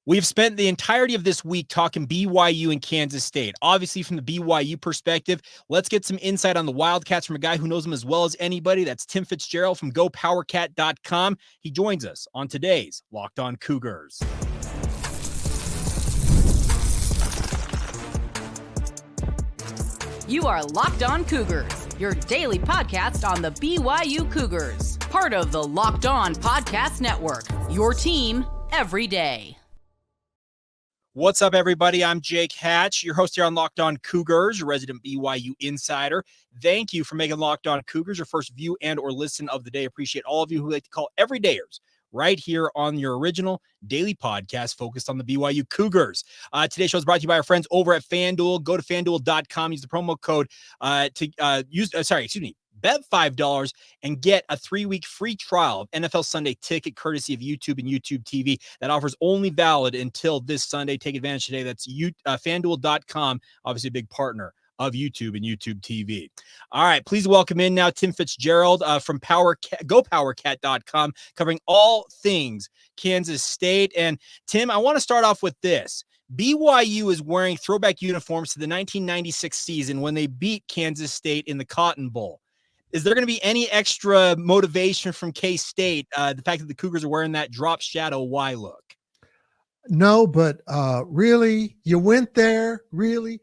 We've spent the entirety of this week talking BYU and Kansas State. Obviously, from the BYU perspective, let's get some insight on the Wildcats from a guy who knows them as well as anybody. That's Tim Fitzgerald from GoPowerCat.com. He joins us on today's Locked On Cougars. You are Locked On Cougars, your daily podcast on the BYU Cougars, part of the Locked On Podcast Network, your team every day. What's up, everybody? I'm Jake Hatch, your host here on Locked On Cougars, your resident BYU insider. Thank you for making Locked On Cougars your first view and or listen of the day. Appreciate all of you who like to call everydayers right here on your original daily podcast focused on the BYU Cougars. Today's show is brought to you by our friends over at FanDuel. Go to FanDuel.com, use the promo code bet $5 and get a 3-week free trial of NFL Sunday Ticket courtesy of YouTube and YouTube TV. That offer is only valid until this Sunday. Take advantage today. That's FanDuel.com, obviously a big partner of YouTube and YouTube TV. All right, please welcome in now Tim Fitzgerald from GoPowerCat.com, covering all things Kansas State. And Tim, I want to start off with this. BYU is wearing throwback uniforms to the 1996 season when they beat Kansas State in the Cotton Bowl. Is there going to be any extra motivation from K-State, the fact that the Cougars are wearing that drop shadow Y look? No, but really, you went there, really?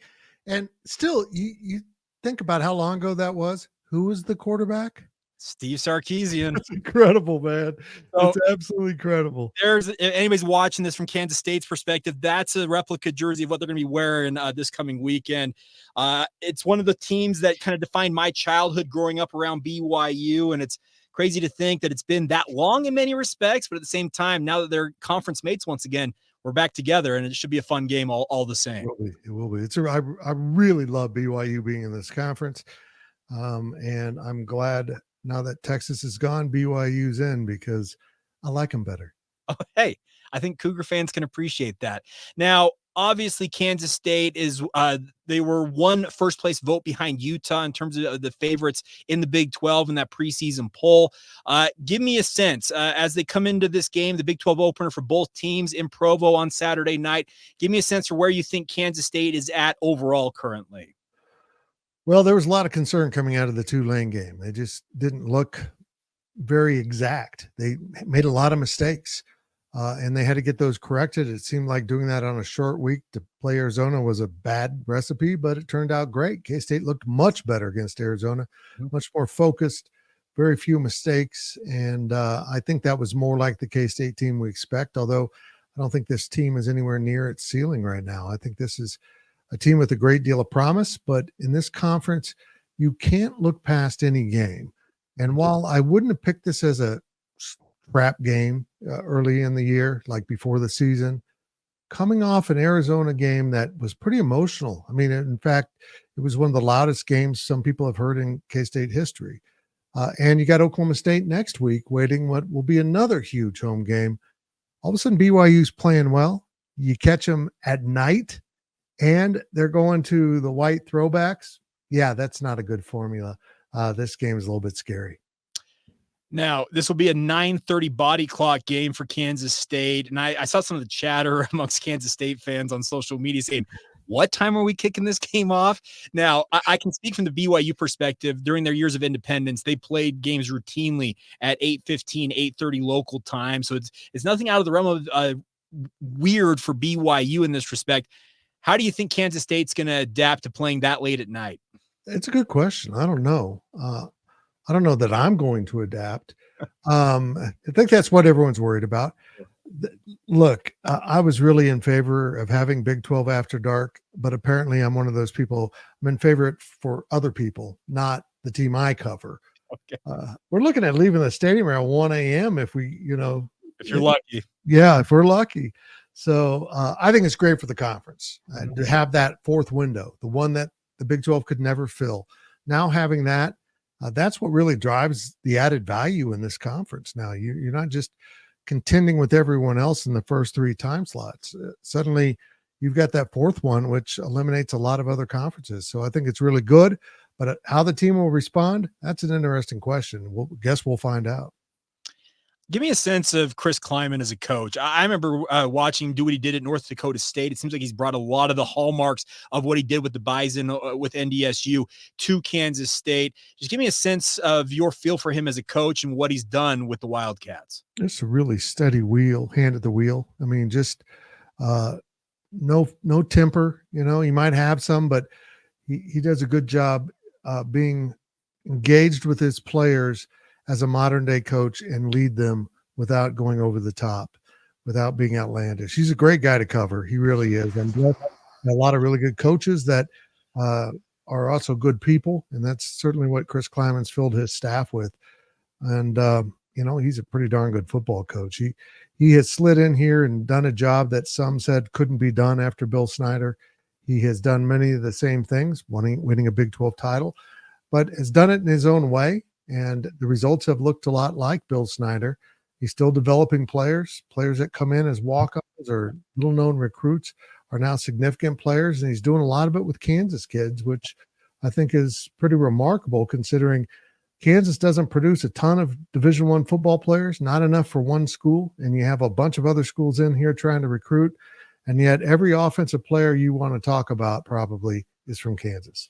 And still, you think about how long ago that was. Who was the quarterback? Steve Sarkisian. That's incredible, man. It's absolutely incredible. If anybody's watching this from Kansas State's perspective, that's a replica jersey of what they're going to be wearing this coming weekend. It's one of the teams that kind of defined my childhood growing up around BYU, and it's crazy to think that it's been that long in many respects, but at the same time, now that they're conference mates once again, we're back together, and it should be a fun game all the same. It will be. I really love BYU being in this conference, and I'm glad now that Texas is gone, BYU's in because I like them better. Oh, hey, I think Cougar fans can appreciate that. Now, obviously, Kansas State is they were one first place vote behind Utah in terms of the favorites in the Big 12 in that preseason poll. Give me a sense as they come into this game, the Big 12 opener for both teams in Provo on Saturday night. Give me a sense for where you think Kansas State is at overall currently. Well, there was a lot of concern coming out of the Tulane game. They just didn't look very exact. They made a lot of mistakes, and they had to get those corrected. It seemed like doing that on a short week to play Arizona was a bad recipe, but it turned out great. K-State looked much better against Arizona, much more focused, very few mistakes, and I think that was more like the K-State team we expect, although I don't think this team is anywhere near its ceiling right now. I think this is a team with a great deal of promise, but in this conference, you can't look past any game. And while I wouldn't have picked this as a crap game early in the year, like before the season, coming off an Arizona game that was pretty emotional. I mean, in fact, it was one of the loudest games some people have heard in K-State history. And you got Oklahoma State next week waiting what will be another huge home game. All of a sudden, BYU's playing well. You catch them at night, and they're going to the white throwbacks. Yeah, that's not a good formula. This game is a little bit scary. Now, this will be a 9:30 body clock game for Kansas State. And I saw some of the chatter amongst Kansas State fans on social media saying, what time are we kicking this game off? Now, I can speak from the BYU perspective. During their years of independence, they played games routinely at 8:15, 8:30 local time. So it's nothing out of the realm of weird for BYU in this respect. How do you think Kansas State's going to adapt to playing that late at night? It's a good question. I don't know. I don't know that I'm going to adapt. I think that's what everyone's worried about. Look, I was really in favor of having Big 12 after dark, but apparently I'm one of those people. I'm in favor for other people, not the team I cover. Okay. We're looking at leaving the stadium around 1 a.m. if you're lucky. Yeah, if we're lucky. So I think it's great for the conference to have that fourth window, the one that the Big 12 could never fill. Now having that, that's what really drives the added value in this conference. Now you're not just contending with everyone else in the first 3 time slots. Suddenly you've got that fourth one, which eliminates a lot of other conferences. So I think it's really good, but how the team will respond, that's an interesting question. We'll find out. Give me a sense of Chris Klieman as a coach. I remember watching him do what he did at North Dakota State. It seems like he's brought a lot of the hallmarks of what he did with the Bison with NDSU to Kansas State. Just give me a sense of your feel for him as a coach and what he's done with the Wildcats. It's a really steady hand at the wheel. I mean, just no temper. You know, he might have some, but he does a good job being engaged with his players as a modern day coach and lead them without going over the top, without being outlandish. He's a great guy to cover. He really is. And a lot of really good coaches that are also good people. And that's certainly what Chris Klieman's filled his staff with. And, you know, he's a pretty darn good football coach. He has slid in here and done a job that some said couldn't be done after Bill Snyder. He has done many of the same things, winning a Big 12 title, but has done it in his own way. And the results have looked a lot like Bill Snyder. He's still developing players that come in as walk-ons or little-known recruits are now significant players, and he's doing a lot of it with Kansas kids, which I think is pretty remarkable considering Kansas doesn't produce a ton of Division I football players, not enough for one school, and you have a bunch of other schools in here trying to recruit, and yet every offensive player you want to talk about probably is from Kansas.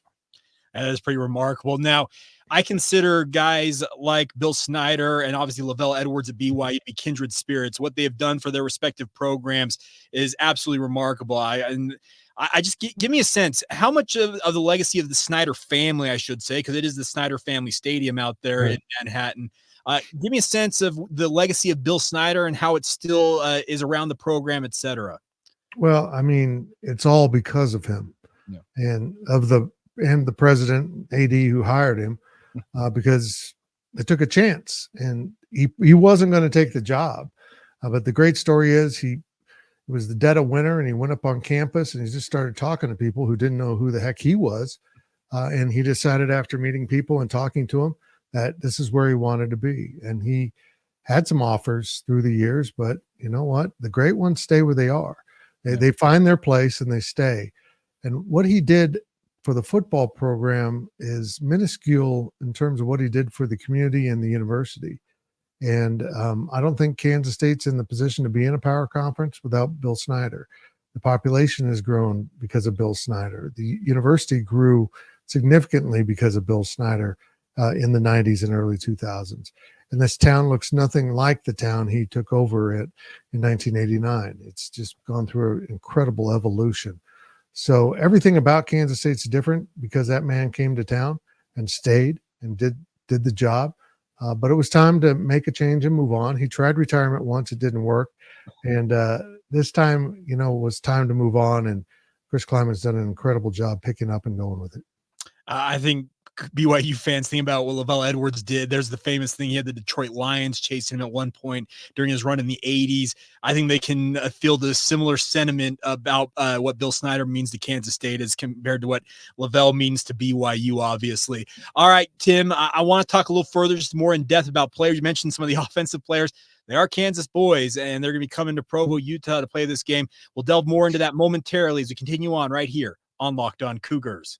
That is pretty remarkable. Now, I consider guys like Bill Snyder and obviously LaVell Edwards at BYU to be kindred spirits. What they have done for their respective programs is absolutely remarkable. I just give me a sense, how much of the legacy of the Snyder family, I should say, because it is the Snyder family stadium out there in Manhattan. Give me a sense of the legacy of Bill Snyder and how it still is around the program, et cetera. Well, I mean, it's all because of him and the president, AD, who hired him because they took a chance and he wasn't going to take the job. But the great story is it was the dead of winter and he went up on campus and he just started talking to people who didn't know who the heck he was. And he decided after meeting people and talking to them that this is where he wanted to be. And he had some offers through the years, but you know what? The great ones stay where they are. They find their place and they stay. And what he did for the football program is minuscule in terms of what he did for the community and the university. And I don't think Kansas State's in the position to be in a power conference without Bill Snyder. The population has grown because of Bill Snyder. The university grew significantly because of Bill Snyder in the 90s and early 2000s. And this town looks nothing like the town he took over in 1989. It's just gone through an incredible evolution. So everything about Kansas State's different because that man came to town and stayed and did the job. But it was time to make a change and move on. He tried retirement once. It didn't work. And this time, you know, was time to move on. And Chris Klieman's done an incredible job picking up and going with it. I think BYU fans think about what LaVell Edwards did. There's the famous thing. He had the Detroit Lions chasing him at one point during his run in the 80s. I think they can feel the similar sentiment about what Bill Snyder means to Kansas State as compared to what LaVell means to BYU, obviously. All right, Tim, I want to talk a little further, just more in depth about players. You mentioned some of the offensive players. They are Kansas boys, and they're going to be coming to Provo, Utah to play this game. We'll delve more into that momentarily as we continue on right here on Locked On Cougars.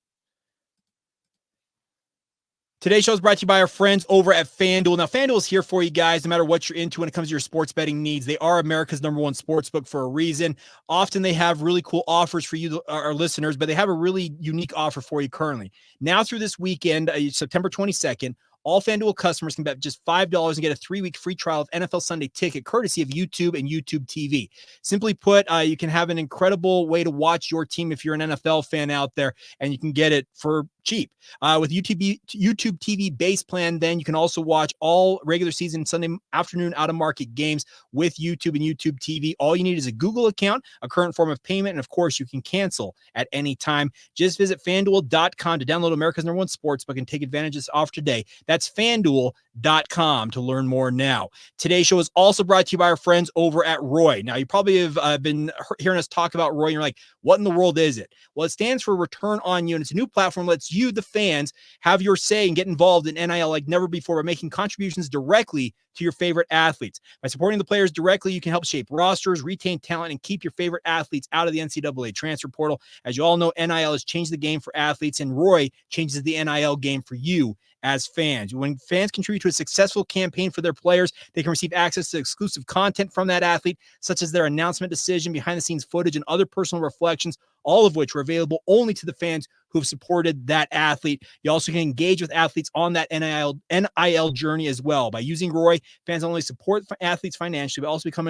Today's show is brought to you by our friends over at FanDuel. Now, FanDuel is here for you guys, no matter what you're into when it comes to your sports betting needs. They are America's #1 sportsbook for a reason. Often they have really cool offers for you, our listeners, but they have a really unique offer for you currently. Now through this weekend, September 22nd, all FanDuel customers can bet just $5 and get a 3-week free trial of NFL Sunday Ticket, courtesy of YouTube and YouTube TV. Simply put, you can have an incredible way to watch your team if you're an NFL fan out there, and you can get it for cheap. With YouTube TV base plan, then you can also watch all regular season Sunday afternoon out-of-market games with YouTube and YouTube TV. All you need is a Google account, a current form of payment, and of course, you can cancel at any time. Just visit FanDuel.com to download America's #1 sportsbook and take advantage of this offer today. That's FanDuel.com to learn more now. Today's show is also brought to you by our friends over at Roy. Now, you probably have been hearing us talk about Roy, and you're like, what in the world is it? Well, it stands for Return on You, and it's a new platform that lets you, the fans, have your say and get involved in NIL like never before by making contributions directly to your favorite athletes. By supporting the players directly, you can help shape rosters, retain talent, and keep your favorite athletes out of the NCAA transfer portal. As you all know, NIL has changed the game for athletes, and Roy changes the NIL game for you as fans. When fans contribute to a successful campaign for their players, they can receive access to exclusive content from that athlete, such as their announcement decision, behind-the-scenes footage, and other personal reflections, all of which are available only to the fans who have supported that athlete. You also can engage with athletes on that NIL journey as well. By using Roy, fans not only support athletes financially, but also become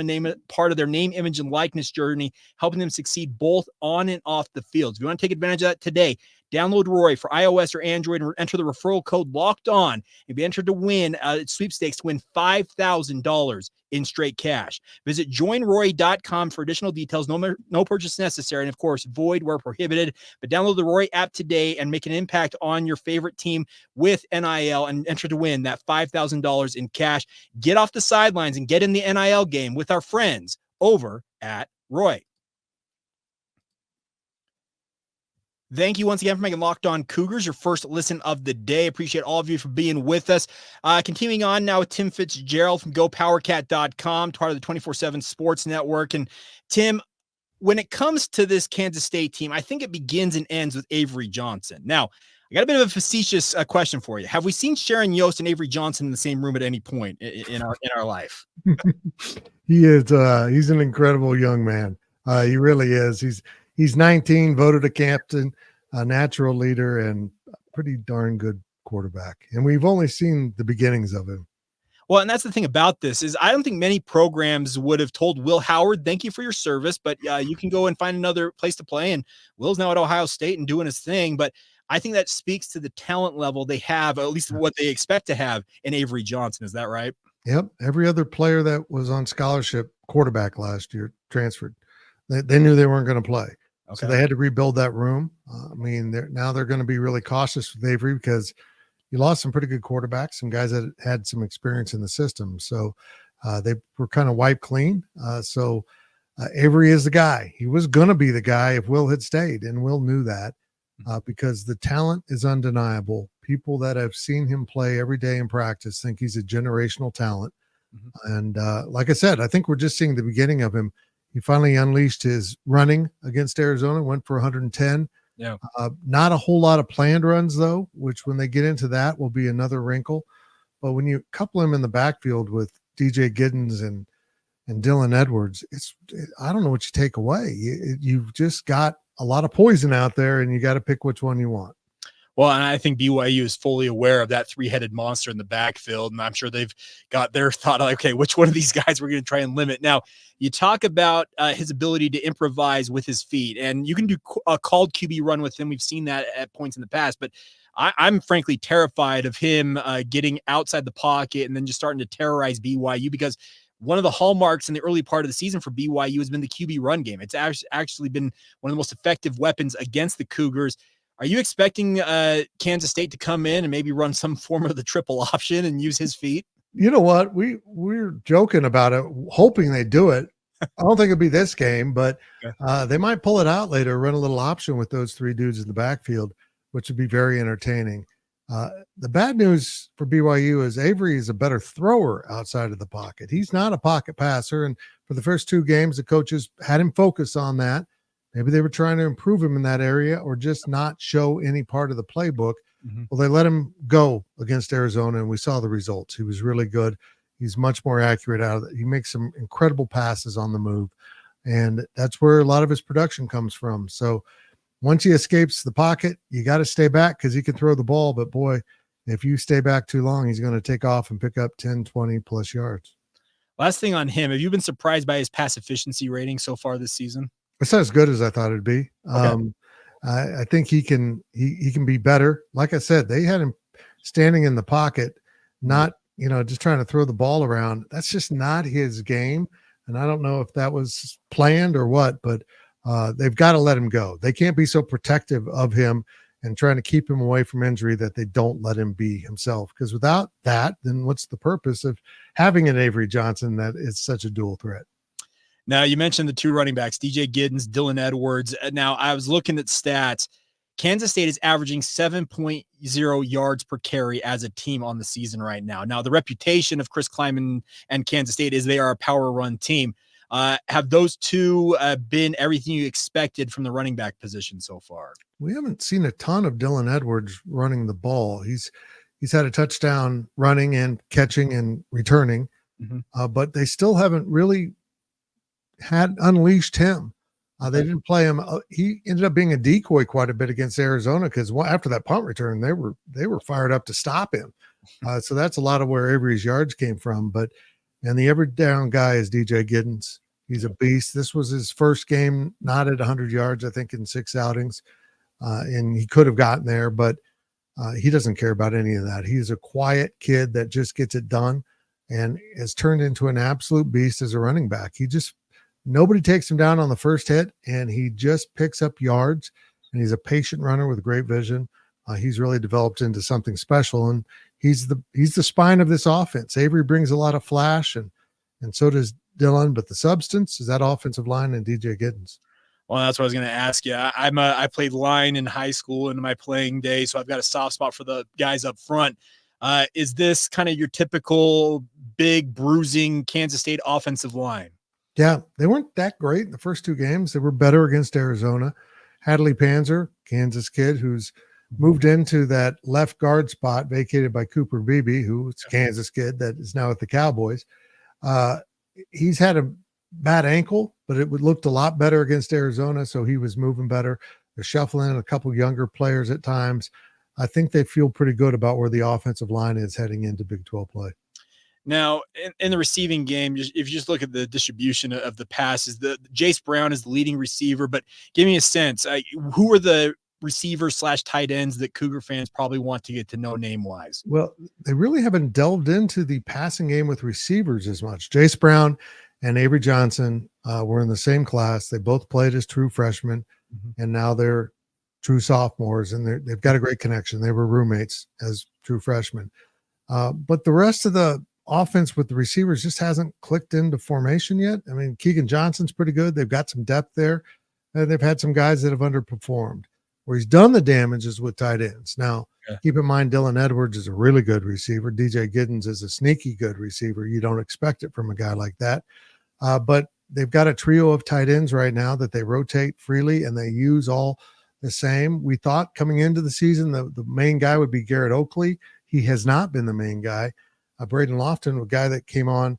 part of their name, image, and likeness journey, helping them succeed both on and off the field. If you want to take advantage of that today, download Roy for iOS or Android and enter the referral code Locked On and be entered to win sweepstakes to win $5,000 in straight cash. Visit joinroy.com for additional details. No purchase necessary, and of course, void where prohibited. But download the Roy app today and make an impact on your favorite team with NIL and enter to win that $5,000 in cash. Get off the sidelines and get in the NIL game with our friends over at Roy. Thank you once again for making Locked On Cougars your first listen of the day. Appreciate all of you for being with us. Continuing on now with Tim Fitzgerald from GoPowerCat.com, part of the 24/7 Sports Network. And Tim, when it comes to this Kansas State team, I think it begins and ends with Avery Johnson. Now, I got a bit of a facetious question for you. Have we seen Sharon Yost and Avery Johnson in the same room at any point in our life? He is. He's an incredible young man. He really is. He's 19, voted a captain, a natural leader, and a pretty darn good quarterback. And we've only seen the beginnings of him. Well, and that's the thing about this is I don't think many programs would have told Will Howard, thank you for your service, but you can go and find another place to play. And Will's now at Ohio State and doing his thing. But I think that speaks to the talent level they have, or at least what they expect to have in Avery Johnson. Is that right? Yep. Every other player that was on scholarship quarterback last year transferred. They knew they weren't going to play. Okay. So they had to rebuild that room. They're going to be really cautious with Avery because you lost some pretty good quarterbacks, some guys that had some experience in the system. So they were kind of wiped clean. Avery is the guy. He was going to be the guy if Will had stayed, and Will knew that because the talent is undeniable. People that have seen him play every day in practice think he's a generational talent. Mm-hmm. And like I said, I think we're just seeing the beginning of him. He finally unleashed his running against Arizona, went for 110. Yeah. Not a whole lot of planned runs, though, which when they get into that will be another wrinkle. But when you couple him in the backfield with DJ Giddens and Dylan Edwards, I don't know what you take away. You've just got a lot of poison out there, and you got to pick which one you want. Well, and I think BYU is fully aware of that three-headed monster in the backfield, and I'm sure they've got their thought, like, okay, which one of these guys we're going to try and limit. Now, you talk about his ability to improvise with his feet, and you can do a called QB run with him. We've seen that at points in the past, but I'm frankly terrified of him getting outside the pocket and then just starting to terrorize BYU because one of the hallmarks in the early part of the season for BYU has been the QB run game. It's actually been one of the most effective weapons against the Cougars. Are you expecting Kansas State to come in and maybe run some form of the triple option and use his feet? You know what? We're joking about it, hoping they do it. I don't think it'll be this game, but they might pull it out later, run a little option with those three dudes in the backfield, which would be very entertaining. The bad news for BYU is Avery is a better thrower outside of the pocket. He's not a pocket passer, and for the first two games, the coaches had him focus on that. Maybe they were trying to improve him in that area or just not show any part of the playbook. Mm-hmm. Well, they let him go against Arizona, and we saw the results. He was really good. He's much more accurate out of it. He makes some incredible passes on the move, and that's where a lot of his production comes from. So once he escapes the pocket, you got to stay back because he can throw the ball. But, boy, if you stay back too long, he's going to take off and pick up 10, 20-plus yards. Last thing on him, have you been surprised by his pass efficiency rating so far this season? It's not as good as I thought it'd be. Okay. I think he can be better. Like I said, they had him standing in the pocket, not just trying to throw the ball around. That's just not his game. And I don't know if that was planned or what, but they've got to let him go. They can't be so protective of him and trying to keep him away from injury that they don't let him be himself. Because without that, then what's the purpose of having an Avery Johnson that is such a dual threat? Now, you mentioned the two running backs, DJ Giddens, Dylan Edwards. Now, I was looking at stats. Kansas State is averaging 7.0 yards per carry as a team on the season right now. Now, the reputation of Chris Klieman and Kansas State is they are a power run team. Have those two been everything you expected from the running back position so far? We haven't seen a ton of Dylan Edwards running the ball. He's He's had a touchdown running and catching and returning, but they still haven't really had unleashed him. They didn't play him. He ended up being a decoy quite a bit against Arizona because after that punt return, they were fired up to stop him. So that's a lot of where Avery's yards came from. And the every down guy is DJ Giddens. He's a beast. This was his first game, not at 100 yards, I think, in 6 outings. And he could have gotten there, but he doesn't care about any of that. He's a quiet kid that just gets it done and has turned into an absolute beast as a running back. Nobody takes him down on the first hit, and he just picks up yards, and he's a patient runner with great vision. He's really developed into something special, and he's the spine of this offense. Avery brings a lot of flash, and so does Dylan, but the substance is that offensive line and DJ Giddens. Well, that's what I was going to ask you. I played line in high school in my playing days, so I've got a soft spot for the guys up front. Is this kind of your typical big, bruising Kansas State offensive line? Yeah, they weren't that great in the first 2 games. They were better against Arizona. Hadley Panzer, Kansas kid, who's moved into that left guard spot vacated by Cooper Beebe, who's a Kansas kid that is now at the Cowboys. He's had a bad ankle, but it looked a lot better against Arizona, so he was moving better. They're shuffling a couple younger players at times. I think they feel pretty good about where the offensive line is heading into Big 12 play. Now, in the receiving game, if you just look at the distribution of the passes, the Jace Brown is the leading receiver, but give me a sense, who are the receivers / tight ends that Cougar fans probably want to get to know name-wise? Well, they really haven't delved into the passing game with receivers as much. Jace Brown and Avery Johnson were in the same class. They both played as true freshmen, and now they're true sophomores, and they've got a great connection. They were roommates as true freshmen. But the rest of the offense with the receivers just hasn't clicked into formation yet. I mean, Keegan Johnson's pretty good. They've got some depth there, and they've had some guys that have underperformed. Where he's done the damage is with tight ends. Now, keep in mind, Dylan Edwards is a really good receiver. DJ Giddens is a sneaky good receiver. You don't expect it from a guy like that. But they've got a trio of tight ends right now that they rotate freely, and they use all the same. We thought coming into the season the main guy would be Garrett Oakley. He has not been the main guy. Braden Lofton, a guy that came on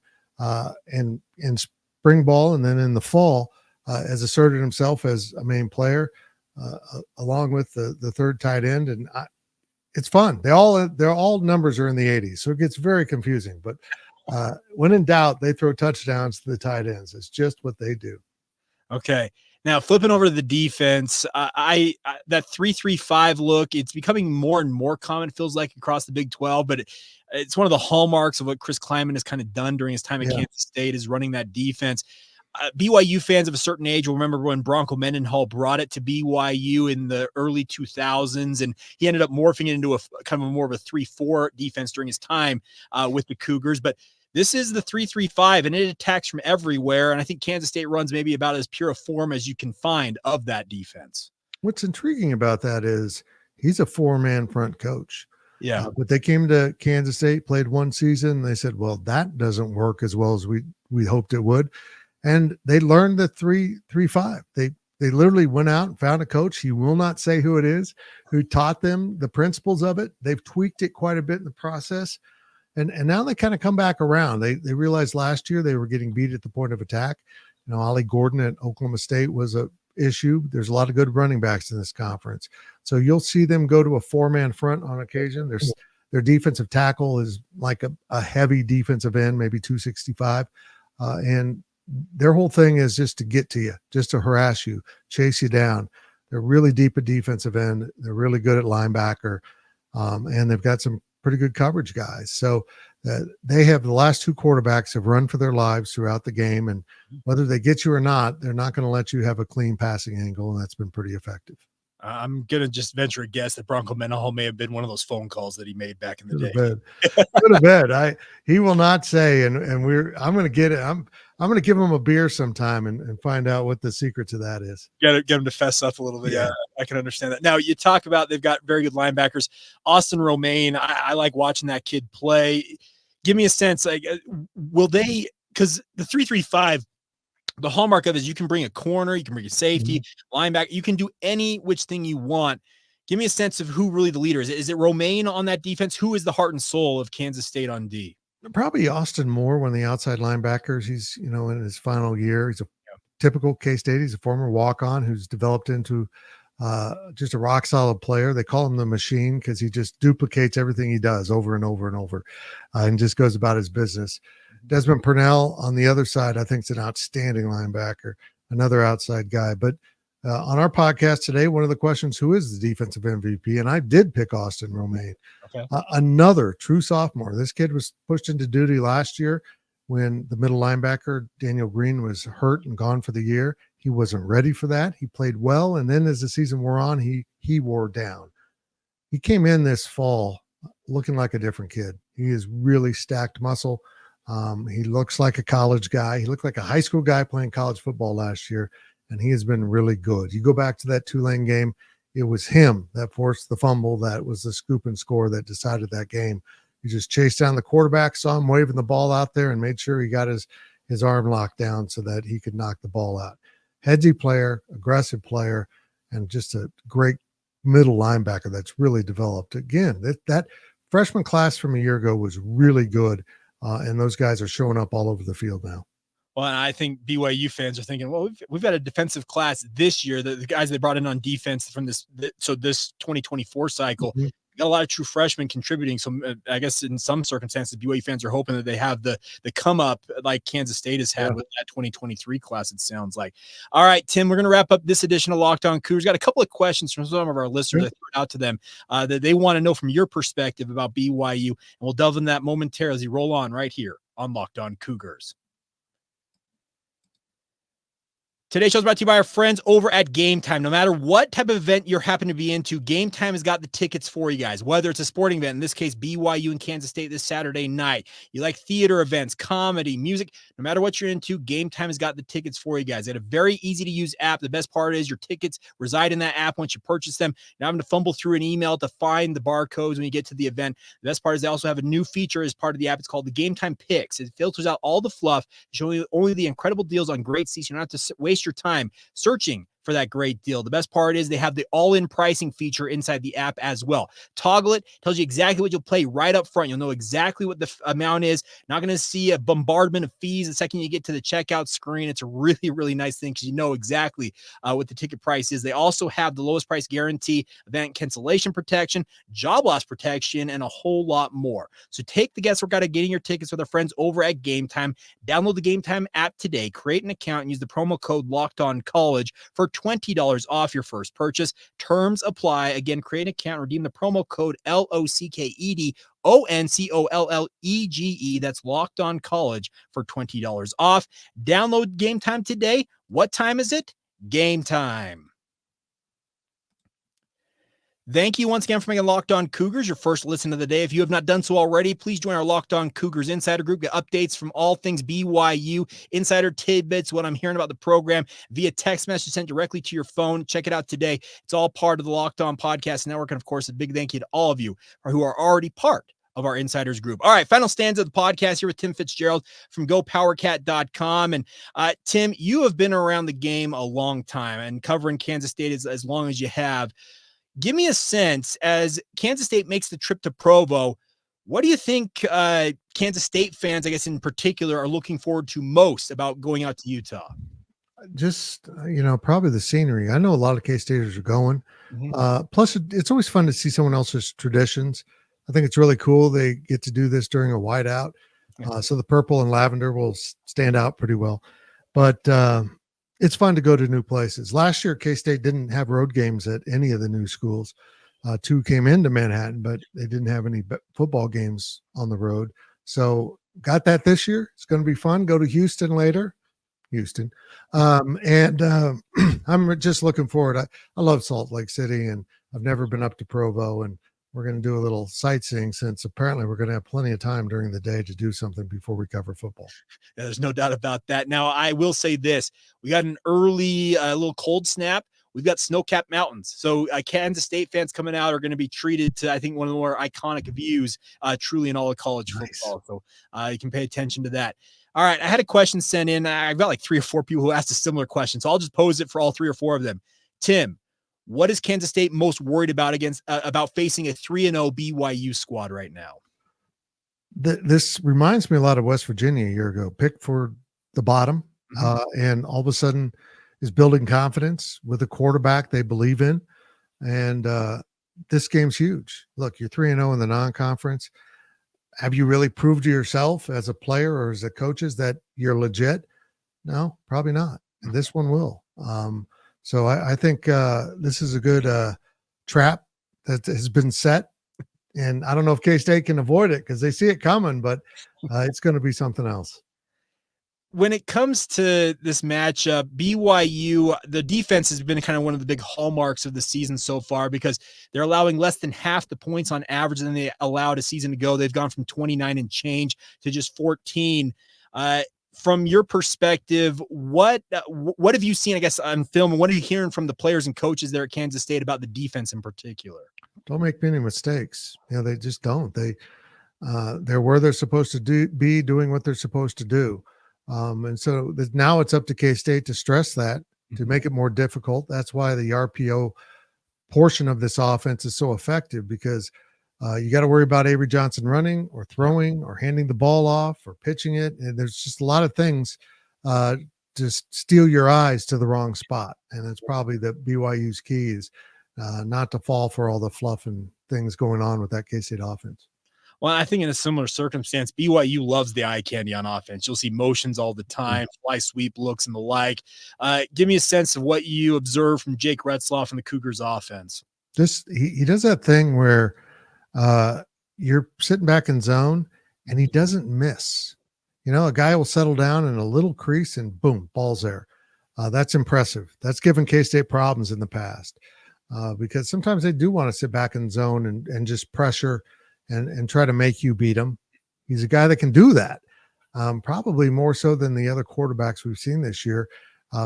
in spring ball and then in the fall has asserted himself as a main player along with the third tight end. And it's fun. They're all numbers are in the 80s. So it gets very confusing. But when in doubt, they throw touchdowns to the tight ends. It's just what they do. Okay. Now, flipping over to the defense, that 3-3-5 look, it's becoming more and more common, it feels like, across the Big 12, but it's one of the hallmarks of what Chris Klieman has kind of done during his time at Kansas State is running that defense. BYU fans of a certain age will remember when Bronco Mendenhall brought it to BYU in the early 2000s, and he ended up morphing it into a kind of more of a 3-4 defense during his time with the Cougars. But this is the 3-3-5, and it attacks from everywhere. And I think Kansas State runs maybe about as pure a form as you can find of that defense. What's intriguing about that is he's a 4-man front coach. Yeah. But they came to Kansas State, played one season. And they said, well, that doesn't work as well as we hoped it would. And they learned the 3-3-5. They literally went out and found a coach. He will not say who it is, who taught them the principles of it. They've tweaked it quite a bit in the process. And now they kind of come back around. They realized last year they were getting beat at the point of attack. You know, Ollie Gordon at Oklahoma State was a issue. There's a lot of good running backs in this conference. So you'll see them go to a 4-man front on occasion. Their defensive tackle is like a heavy defensive end, maybe 265. And their whole thing is just to get to you, just to harass you, chase you down. They're really deep at defensive end. They're really good at linebacker. And they've got some pretty good coverage guys. So they have the last 2 quarterbacks have run for their lives throughout the game. And whether they get you or not, they're not going to let you have a clean passing angle. And that's been pretty effective. I'm going to just venture a guess that Bronco Mendenhall may have been one of those phone calls that he made back in the day. Go to bed. He will not say, I'm going to get it. I'm going to give him a beer sometime and find out what the secret to that is. Get him to fess up a little bit. Yeah, I can understand that. Now you talk about, they've got very good linebackers. Austin Romaine, I like watching that kid play. Give me a sense, like, will they, because the 3-3-5, the hallmark of it is you can bring a corner, you can bring a safety, linebacker, you can do any which thing you want. Give me a sense of who really the leader is. Is it Romaine on that defense? Who is the heart and soul of Kansas State on D? Probably Austin Moore, one of the outside linebackers. He's, in his final year. He's a typical K-State. He's a former walk-on who's developed into just a rock-solid player. They call him the machine because he just duplicates everything he does over and over and over and just goes about his business. Desmond Purnell on the other side, I think, is an outstanding linebacker, another outside guy. But on our podcast today, one of the questions, who is the defensive MVP? And I did pick Austin Romaine. Okay. Another true sophomore. This kid was pushed into duty last year when the middle linebacker, Daniel Green, was hurt and gone for the year. He wasn't ready for that. He played well. And then as the season wore on, he wore down. He came in this fall looking like a different kid. He is really stacked muscle. He looks like a college guy. He looked like a high school guy playing college football last year, and he has been really good. You go back to that Tulane game, it was him that forced the fumble. That was the scoop and score that decided that game. He just chased down the quarterback, saw him waving the ball out there, and made sure he got his arm locked down so that he could knock the ball out. Headsy player, aggressive player, and just a great middle linebacker that's really developed. Again, that freshman class from a year ago was really good, and those guys are showing up all over the field now. Well, and I think BYU fans are thinking, well, we've got a defensive class this year. The guys they brought in on defense from this 2024 cycle, got a lot of true freshmen contributing. So I guess in some circumstances, BYU fans are hoping that they have the come up like Kansas State has had with that 2023 class, it sounds like. All right, Tim, we're going to wrap up this edition of Locked On Cougars. Got a couple of questions from some of our listeners. I threw it out to them that they want to know from your perspective about BYU, and we'll delve in that momentarily as we roll on right here on Locked On Cougars. Today's show is brought to you by our friends over at Game Time. No matter what type of event you're happen to be into, Game Time has got the tickets for you guys. Whether it's a sporting event, in this case, BYU and Kansas State this Saturday night. You like theater events, comedy, music. No matter what you're into, Game Time has got the tickets for you guys. They had a very easy-to-use app. The best part is your tickets reside in that app once you purchase them. You're not having to fumble through an email to find the barcodes when you get to the event. The best part is they also have a new feature as part of the app. It's called the Game Time Picks. It filters out all the fluff, showing only the incredible deals on great seats. You don't have to waste your time searching for that great deal. The best part is they have the all-in pricing feature inside the app as well. Toggle it, tells you exactly what you'll play right up front. You'll know exactly what the amount is. Not going to see a bombardment of fees the second you get to the checkout screen. It's a really, really nice thing because you know exactly what the ticket price is. They also have the lowest price guarantee, event cancellation protection, job loss protection, and a whole lot more. So take the guesswork out of getting your tickets with our friends over at Game Time. Download the Game Time app today, create an account, and use the promo code LOCKEDONCollege for $20 off your first purchase. Terms apply. Again, create an account, redeem the promo code LOCKEDONCOLLEGE. That's Locked On College for $20 off. Download Game Time today. What time is it? Game time. Thank you once again for making Locked On Cougars your first listen of the day. If you have not done so already, please join our Locked On Cougars Insider Group. Get updates from all things BYU, insider tidbits, what I'm hearing about the program via text message sent directly to your phone. Check it out today. It's all part of the Locked On Podcast Network. And of course, a big thank you to all of you who are already part of our insiders group. All right, final stanza of the podcast here with Tim Fitzgerald from GoPowerCat.com. And Tim, you have been around the game a long time and covering Kansas State as long as you have. Give me a sense, as Kansas State makes the trip to Provo, what do you think Kansas State fans, I guess in particular, are looking forward to most about going out to Utah? Just, probably the scenery. I know a lot of K-Staters are going. Plus, it's always fun to see someone else's traditions. I think it's really cool. They get to do this during a whiteout. So the purple and lavender will stand out pretty well. But it's fun to go to new places. Last year, K-State didn't have road games at any of the new schools. 2 came into Manhattan, but they didn't have any football games on the road. So got that this year. It's going to be fun. Go to Houston later. I'm just looking forward. I love Salt Lake City, and I've never been up to Provo, and we're going to do a little sightseeing since apparently we're going to have plenty of time during the day to do something before we cover football. Yeah, there's no doubt about that. Now, I will say this. We got an early little cold snap. We've got snow-capped mountains. So Kansas State fans coming out are going to be treated to, I think, one of the more iconic views truly in all of college football. So you can pay attention to that. All right, I had a question sent in. I've got like 3 or 4 people who asked a similar question. So I'll just pose it for all 3 or 4 of them. Tim, What is Kansas State most worried about about facing a 3-0 BYU squad right now? This reminds me a lot of West Virginia a year ago. Picked for the bottom, and all of a sudden is building confidence with a quarterback they believe in. And this game's huge. Look, you're 3-0 in the non-conference. Have you really proved to yourself as a player or as a coaches that you're legit? No, probably not. And this one will. So I think this is a good trap that has been set. And I don't know if K-State can avoid it because they see it coming, but it's going to be something else. When it comes to this matchup, BYU, the defense has been kind of one of the big hallmarks of the season so far because they're allowing less than half the points on average than they allowed a season ago. They've gone from 29 and change to just 14. From your perspective, what have you seen, I guess, on film, and what are you hearing from the players and coaches there at Kansas State about the defense in particular? Don't make many mistakes. They just don't. They're where they're supposed to be doing what they're supposed to do. And so now it's up to K-State to stress that, to make it more difficult. That's why the RPO portion of this offense is so effective, because you got to worry about Avery Johnson running or throwing or handing the ball off or pitching it. And there's just a lot of things just steal your eyes to the wrong spot. And that's probably the BYU's key, is not to fall for all the fluff and things going on with that K-State offense. Well, I think in a similar circumstance, BYU loves the eye candy on offense. You'll see motions all the time, fly sweep looks and the like. Give me a sense of what you observe from Jake Retzlaff and the Cougars offense. He does that thing where you're sitting back in zone and he doesn't miss. A guy will settle down in a little crease and boom, ball's there. That's impressive. That's given K-State problems in the past because sometimes they do want to sit back in zone and just pressure and try to make you beat him. He's a guy that can do that, probably more so than the other quarterbacks we've seen this year,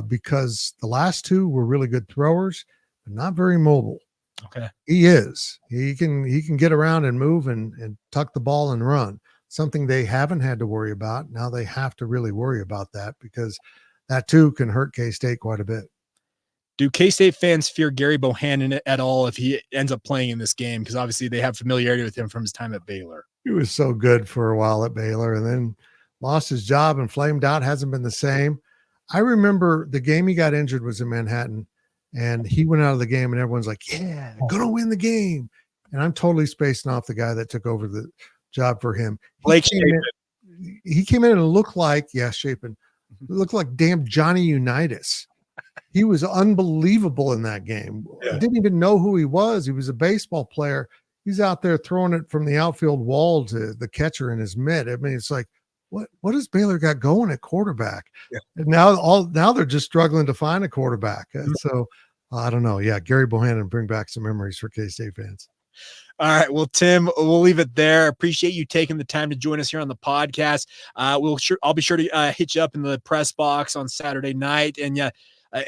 because the last two were really good throwers, but not very mobile. Okay. He is. He can get around and move and tuck the ball and run, something they haven't had to worry about. Now they have to really worry about that, because that too can hurt K-State quite a bit. Do K-State fans fear Gary Bohan at all if he ends up playing in this game? Because obviously they have familiarity with him from his time at Baylor. He was so good for a while at Baylor and then lost his job and flamed out. Hasn't been the same. I remember the game he got injured was in Manhattan, and he went out of the game and everyone's like, yeah, they're going to win the game. And I'm totally spacing off the guy that took over the job for him. He came in and looked like, Shapen, looked like damn Johnny Unitas. He was unbelievable in that game. Yeah. I didn't even know who he was. He was a baseball player. He's out there throwing it from the outfield wall to the catcher in his mitt. I mean, it's like, what has Baylor got going at quarterback? Yeah. And now they're just struggling to find a quarterback. So I don't know. Yeah, Gary Bohannon, bring back some memories for K-State fans. All right. Well, Tim, we'll leave it there. Appreciate you taking the time to join us here on the podcast. I'll be sure to hit you up in the press box on Saturday night, and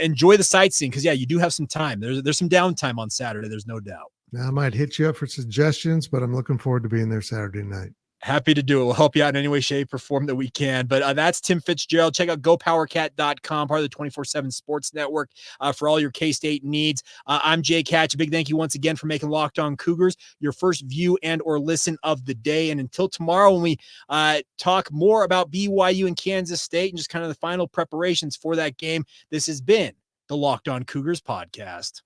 enjoy the sightseeing, because you do have some time. There's some downtime on Saturday. There's no doubt. I might hit you up for suggestions, but I'm looking forward to being there Saturday night. Happy to do it. We'll help you out in any way, shape, or form that we can. But that's Tim Fitzgerald. Check out GoPowerCat.com, part of the 24/7 Sports Network, for all your K-State needs. I'm Jay Catch. A big thank you once again for making Locked On Cougars your first view and or listen of the day. And until tomorrow, when we talk more about BYU and Kansas State and just kind of the final preparations for that game, this has been the Locked On Cougars podcast.